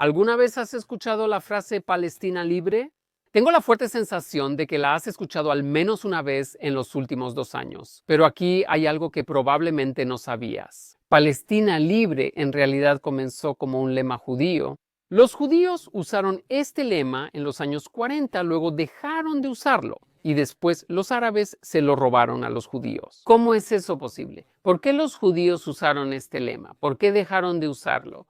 ¿Alguna vez has escuchado la frase Palestina libre? Tengo la fuerte sensación de que la has escuchado al menos una vez en los últimos 2 años, pero aquí hay algo que probablemente no sabías. Palestina libre en realidad comenzó como un lema judío. Los judíos usaron este lema en los años 40, luego dejaron de usarlo y después los árabes se lo robaron a los judíos. ¿Cómo es eso posible? ¿Por qué los judíos usaron este lema? ¿Por qué dejaron de usarlo?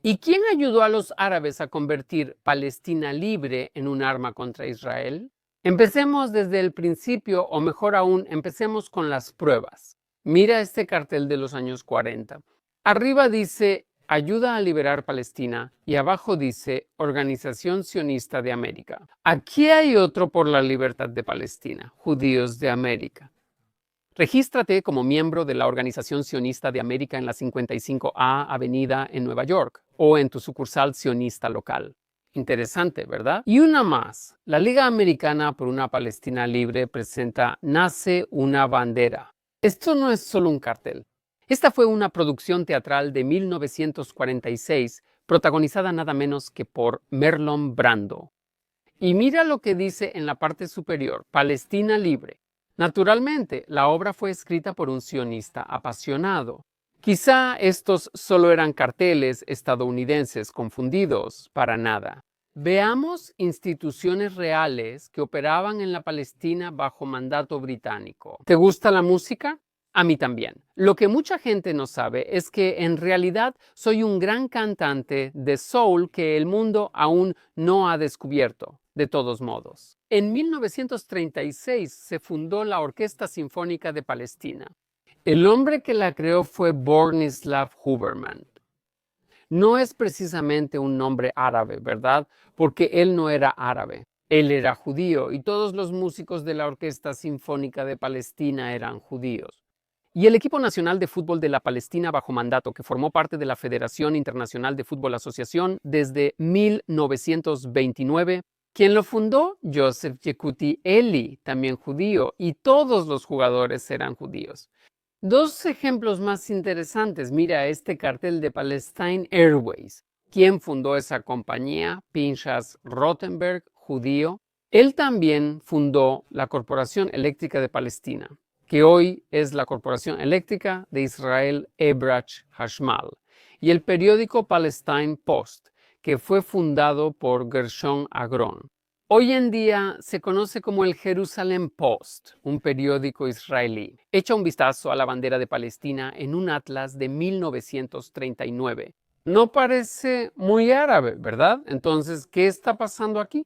¿Y quién ayudó a los árabes a convertir Palestina libre en un arma contra Israel? Empecemos desde el principio, o mejor aún, empecemos con las pruebas. Mira este cartel de los años 40. Arriba dice Ayuda a liberar Palestina y abajo dice Organización Sionista de América. Aquí hay otro por la libertad de Palestina, Judíos de América. Regístrate como miembro de la Organización Sionista de América en la 55A Avenida en Nueva York o en tu sucursal sionista local. Interesante, ¿verdad? Y una más. La Liga Americana por una Palestina Libre presenta Nace una bandera. Esto no es solo un cartel. Esta fue una producción teatral de 1946 protagonizada nada menos que por Marlon Brando. Y mira lo que dice en la parte superior, Palestina Libre. Naturalmente, la obra fue escrita por un sionista apasionado. Quizá estos solo eran carteles estadounidenses confundidos, para nada. Veamos instituciones reales que operaban en la Palestina bajo mandato británico. ¿Te gusta la música? A mí también. Lo que mucha gente no sabe es que en realidad soy un gran cantante de soul que el mundo aún no ha descubierto. De todos modos, en 1936 se fundó la Orquesta Sinfónica de Palestina. El hombre que la creó fue Bronislaw Huberman. No es precisamente un nombre árabe, ¿verdad? Porque él no era árabe. Él era judío y todos los músicos de la Orquesta Sinfónica de Palestina eran judíos. Y el equipo nacional de fútbol de la Palestina bajo mandato, que formó parte de la Federación Internacional de Fútbol Asociación desde 1929, ¿quién lo fundó? Joseph Yekuti Eli, también judío, y todos los jugadores eran judíos. Dos ejemplos más interesantes. Mira este cartel de Palestine Airways. ¿Quién fundó esa compañía? Pinchas Rothenberg, judío. Él también fundó la Corporación Eléctrica de Palestina, que hoy es la Corporación Eléctrica de Israel Ebrach Hashmal, y el periódico Palestine Post, que fue fundado por Gershon Agron. Hoy en día se conoce como el Jerusalem Post, un periódico israelí. Echa un vistazo a la bandera de Palestina en un atlas de 1939. No parece muy árabe, ¿verdad? Entonces, ¿qué está pasando aquí?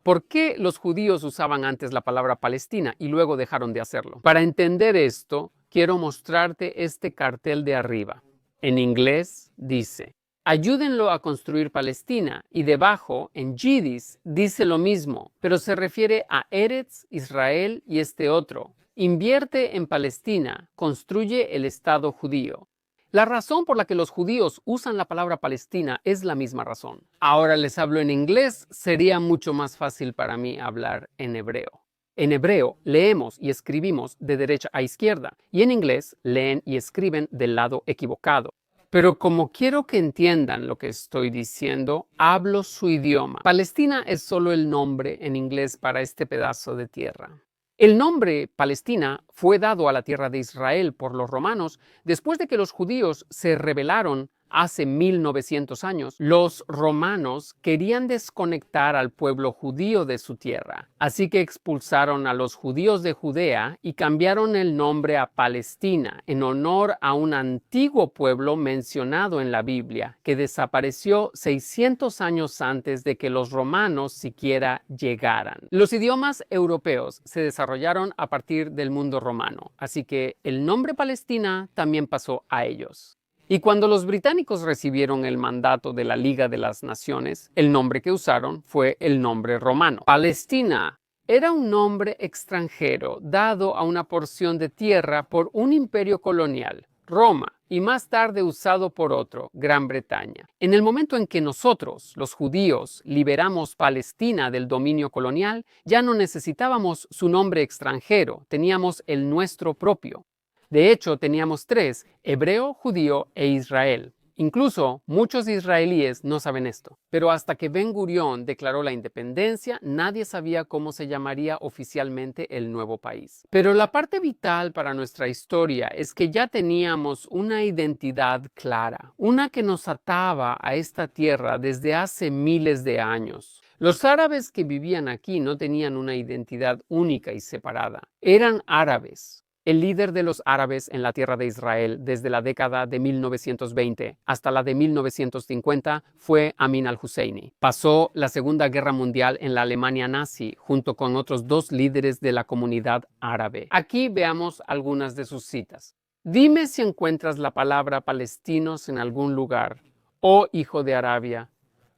¿Por qué los judíos usaban antes la palabra Palestina y luego dejaron de hacerlo? Para entender esto, quiero mostrarte este cartel de arriba. En inglés dice, ayúdenlo a construir Palestina, y debajo, en yiddish, dice lo mismo, pero se refiere a Eretz, Israel y este otro. Invierte en Palestina, construye el Estado judío. La razón por la que los judíos usan la palabra Palestina es la misma razón. Ahora les hablo en inglés, sería mucho más fácil para mí hablar en hebreo. En hebreo leemos y escribimos de derecha a izquierda, y en inglés leen y escriben del lado equivocado. Pero como quiero que entiendan lo que estoy diciendo, hablo su idioma. Palestina es solo el nombre en inglés para este pedazo de tierra. El nombre Palestina fue dado a la tierra de Israel por los romanos después de que los judíos se rebelaron hace 1900 años. Los romanos querían desconectar al pueblo judío de su tierra, así que expulsaron a los judíos de Judea y cambiaron el nombre a Palestina en honor a un antiguo pueblo mencionado en la Biblia que desapareció 600 años antes de que los romanos siquiera llegaran. Los idiomas europeos se desarrollaron a partir del mundo romano, así que el nombre Palestina también pasó a ellos. Y cuando los británicos recibieron el mandato de la Liga de las Naciones, el nombre que usaron fue el nombre romano. Palestina era un nombre extranjero dado a una porción de tierra por un imperio colonial, Roma, y más tarde usado por otro, Gran Bretaña. En el momento en que nosotros, los judíos, liberamos Palestina del dominio colonial, ya no necesitábamos su nombre extranjero, teníamos el nuestro propio. De hecho, teníamos 3, hebreo, judío e Israel. Incluso muchos israelíes no saben esto. Pero hasta que Ben Gurión declaró la independencia, nadie sabía cómo se llamaría oficialmente el nuevo país. Pero la parte vital para nuestra historia es que ya teníamos una identidad clara, una que nos ataba a esta tierra desde hace miles de años. Los árabes que vivían aquí no tenían una identidad única y separada. Eran árabes. El líder de los árabes en la tierra de Israel desde la década de 1920 hasta la de 1950 fue Amin al-Husseini. Pasó la Segunda Guerra Mundial en la Alemania nazi junto con otros 2 líderes de la comunidad árabe. Aquí veamos algunas de sus citas. Dime si encuentras la palabra palestinos en algún lugar, oh hijo de Arabia.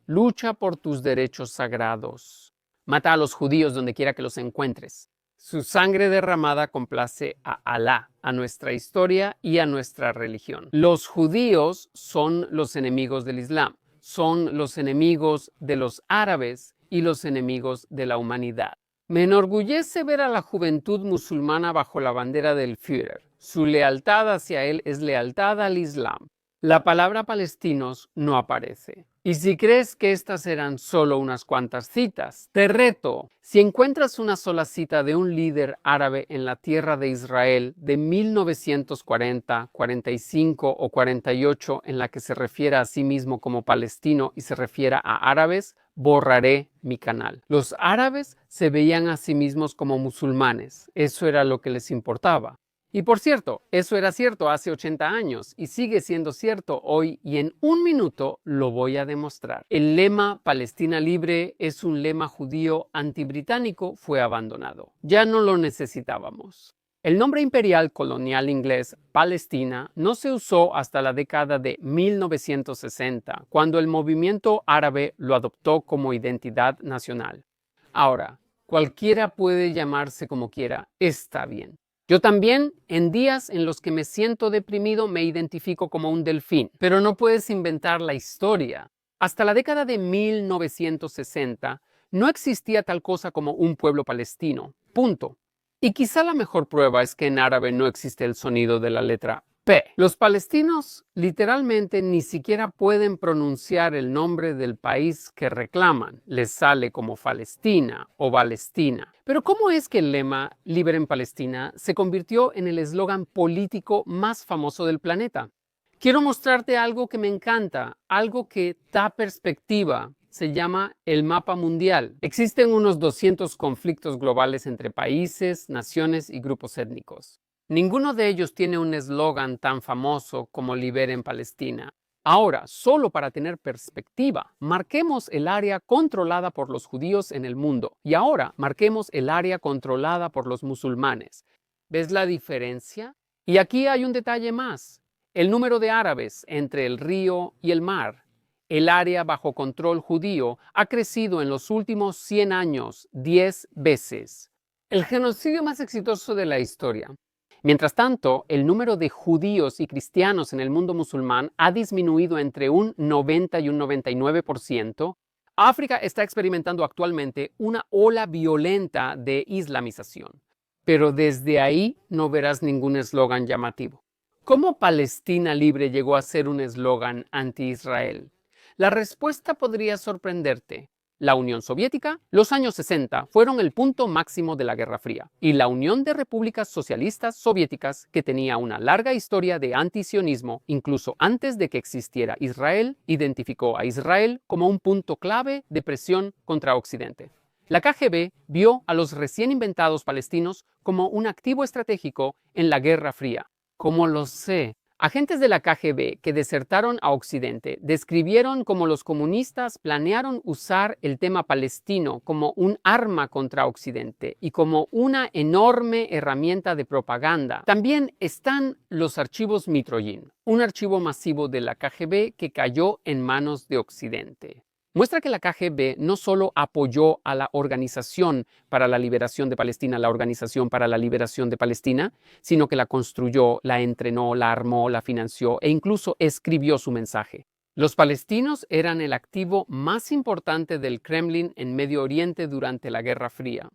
Lucha por tus derechos sagrados. Mata a los judíos donde quiera que los encuentres. Su sangre derramada complace a Alá, a nuestra historia y a nuestra religión. Los judíos son los enemigos del Islam, son los enemigos de los árabes y los enemigos de la humanidad. Me enorgullece ver a la juventud musulmana bajo la bandera del Führer. Su lealtad hacia él es lealtad al Islam. La palabra palestinos no aparece. Y si crees que estas eran solo unas cuantas citas, te reto. Si encuentras una sola cita de un líder árabe en la tierra de Israel de 1940, 45 o 48 en la que se refiera a sí mismo como palestino y se refiera a árabes, borraré mi canal. Los árabes se veían a sí mismos como musulmanes. Eso era lo que les importaba. Y por cierto, eso era cierto hace 80 años y sigue siendo cierto hoy y en un minuto lo voy a demostrar. El lema Palestina libre es un lema judío antibritánico, fue abandonado. Ya no lo necesitábamos. El nombre imperial colonial inglés Palestina no se usó hasta la década de 1960, cuando el movimiento árabe lo adoptó como identidad nacional. Ahora, cualquiera puede llamarse como quiera, está bien. Yo también, en días en los que me siento deprimido, me identifico como un delfín. Pero no puedes inventar la historia. Hasta la década de 1960, no existía tal cosa como un pueblo palestino. Punto. Y quizá la mejor prueba es que en árabe no existe el sonido de la letra P. Los palestinos literalmente ni siquiera pueden pronunciar el nombre del país que reclaman. Les sale como Falestina o Balestina. Pero ¿cómo es que el lema Libre en Palestina se convirtió en el eslogan político más famoso del planeta? Quiero mostrarte algo que me encanta, algo que da perspectiva. Se llama el mapa mundial. Existen unos 200 conflictos globales entre países, naciones y grupos étnicos. Ninguno de ellos tiene un eslogan tan famoso como Liberen Palestina. Ahora, solo para tener perspectiva, marquemos el área controlada por los judíos en el mundo y ahora marquemos el área controlada por los musulmanes. ¿Ves la diferencia? Y aquí hay un detalle más. El número de árabes entre el río y el mar. El área bajo control judío ha crecido en los últimos 100 años 10 veces. El genocidio más exitoso de la historia. Mientras tanto, el número de judíos y cristianos en el mundo musulmán ha disminuido entre un 90 y un 99%. África está experimentando actualmente una ola violenta de islamización. Pero desde ahí no verás ningún eslogan llamativo. ¿Cómo Palestina libre llegó a ser un eslogan anti-Israel? La respuesta podría sorprenderte. La Unión Soviética, los años 60 fueron el punto máximo de la Guerra Fría, y la Unión de Repúblicas Socialistas Soviéticas, que tenía una larga historia de antisionismo, incluso antes de que existiera Israel, identificó a Israel como un punto clave de presión contra Occidente. La KGB vio a los recién inventados palestinos como un activo estratégico en la Guerra Fría. ¿Cómo lo sé? Agentes de la KGB que desertaron a Occidente describieron cómo los comunistas planearon usar el tema palestino como un arma contra Occidente y como una enorme herramienta de propaganda. También están los archivos Mitroyin, un archivo masivo de la KGB que cayó en manos de Occidente. Muestra que la KGB no solo apoyó a la Organización para la Liberación de Palestina, la Organización para la Liberación de Palestina, sino que la construyó, la entrenó, la armó, la financió e incluso escribió su mensaje. Los palestinos eran el activo más importante del Kremlin en Medio Oriente durante la Guerra Fría.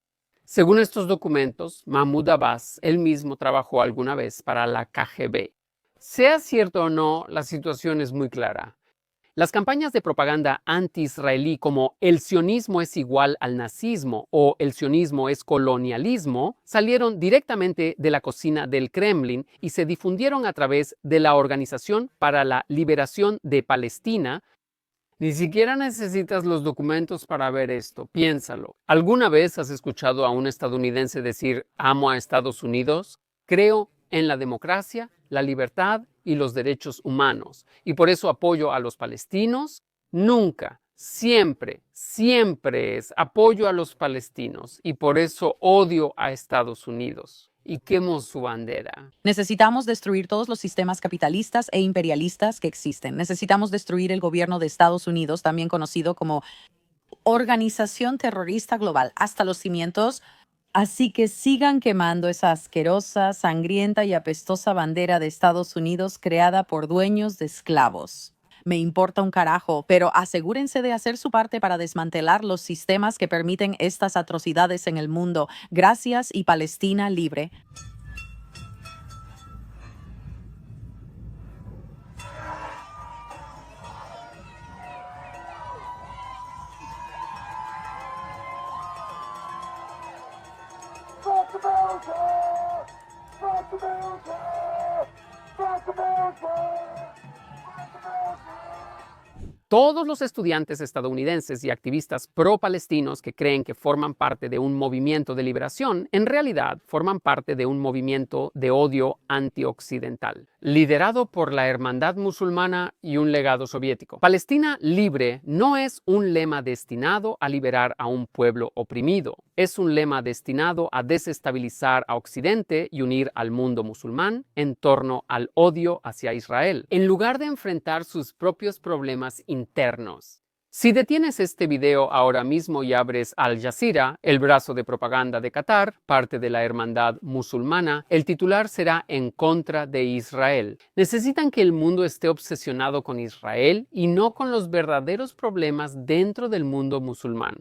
Según estos documentos, Mahmoud Abbas, él mismo trabajó alguna vez para la KGB. Sea cierto o no, la situación es muy clara. Las campañas de propaganda anti-israelí como el sionismo es igual al nazismo o el sionismo es colonialismo salieron directamente de la cocina del Kremlin y se difundieron a través de la Organización para la Liberación de Palestina. Ni siquiera necesitas los documentos para ver esto, piénsalo. ¿Alguna vez has escuchado a un estadounidense decir amo a Estados Unidos? Creo en la democracia, la libertad y los derechos humanos. Y por eso apoyo a los palestinos. Nunca, siempre, siempre es apoyo a los palestinos. Y por eso odio a Estados Unidos. Y quemo su bandera. Necesitamos destruir todos los sistemas capitalistas e imperialistas que existen. Necesitamos destruir el gobierno de Estados Unidos, también conocido como Organización Terrorista Global, hasta los cimientos. Así que sigan quemando esa asquerosa, sangrienta y apestosa bandera de Estados Unidos creada por dueños de esclavos. Me importa un carajo, pero asegúrense de hacer su parte para desmantelar los sistemas que permiten estas atrocidades en el mundo. Gracias y Palestina libre. Fuck America! Fuck America! Fuck America! Todos los estudiantes estadounidenses y activistas pro-palestinos que creen que forman parte de un movimiento de liberación, en realidad forman parte de un movimiento de odio antioccidental, liderado por la Hermandad Musulmana y un legado soviético. Palestina libre no es un lema destinado a liberar a un pueblo oprimido. Es un lema destinado a desestabilizar a Occidente y unir al mundo musulmán en torno al odio hacia Israel, en lugar de enfrentar sus propios problemas internos. Si detienes este video ahora mismo y abres Al Jazeera, el brazo de propaganda de Qatar, parte de la hermandad musulmana, el titular será en contra de Israel. Necesitan que el mundo esté obsesionado con Israel y no con los verdaderos problemas dentro del mundo musulmán.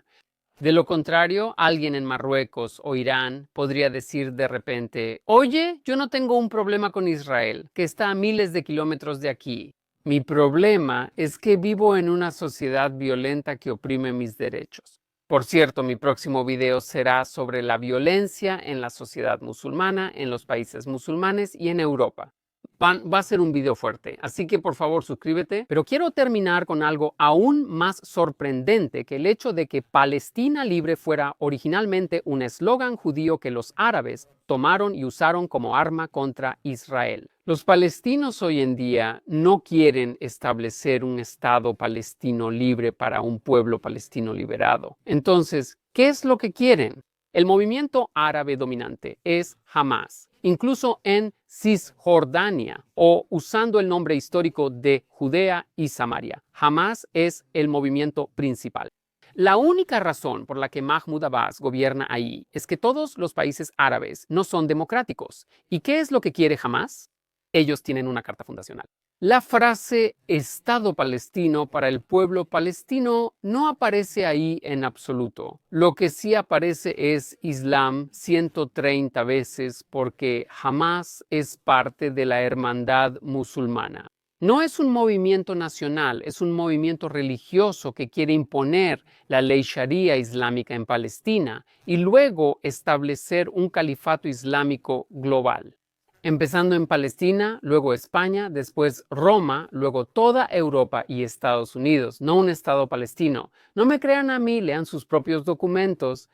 De lo contrario, alguien en Marruecos o Irán podría decir de repente, oye, yo no tengo un problema con Israel, que está a miles de kilómetros de aquí. Mi problema es que vivo en una sociedad violenta que oprime mis derechos. Por cierto, mi próximo video será sobre la violencia en la sociedad musulmana, en los países musulmanes y en Europa. Va a ser un video fuerte, así que por favor suscríbete. Pero quiero terminar con algo aún más sorprendente que el hecho de que Palestina libre fuera originalmente un eslogan judío que los árabes tomaron y usaron como arma contra Israel. Los palestinos hoy en día no quieren establecer un Estado palestino libre para un pueblo palestino liberado. Entonces, ¿qué es lo que quieren? El movimiento árabe dominante es Hamas. Incluso en Cisjordania o usando el nombre histórico de Judea y Samaria. Hamas es el movimiento principal. La única razón por la que Mahmoud Abbas gobierna ahí es que todos los países árabes no son democráticos. ¿Y qué es lo que quiere Hamas? Ellos tienen una carta fundacional. La frase Estado palestino para el pueblo palestino no aparece ahí en absoluto. Lo que sí aparece es Islam 130 veces porque Hamas es parte de la hermandad musulmana. No es un movimiento nacional, es un movimiento religioso que quiere imponer la ley sharia islámica en Palestina y luego establecer un califato islámico global. Empezando en Palestina, luego España, después Roma, luego toda Europa y Estados Unidos, no un Estado palestino. No me crean a mí, lean sus propios documentos.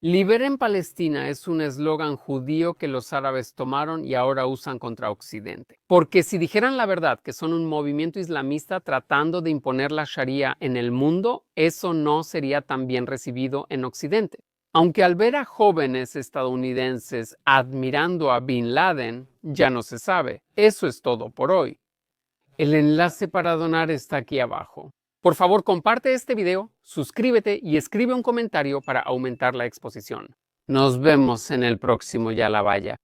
Liberen Palestina es un eslogan judío que los árabes tomaron y ahora usan contra Occidente. Porque si dijeran la verdad que son un movimiento islamista tratando de imponer la Sharia en el mundo, eso no sería tan bien recibido en Occidente. Aunque al ver a jóvenes estadounidenses admirando a Bin Laden, ya no se sabe. Eso es todo por hoy. El enlace para donar está aquí abajo. Por favor, comparte este video, suscríbete y escribe un comentario para aumentar la exposición. Nos vemos en el próximo Ya la Vaya.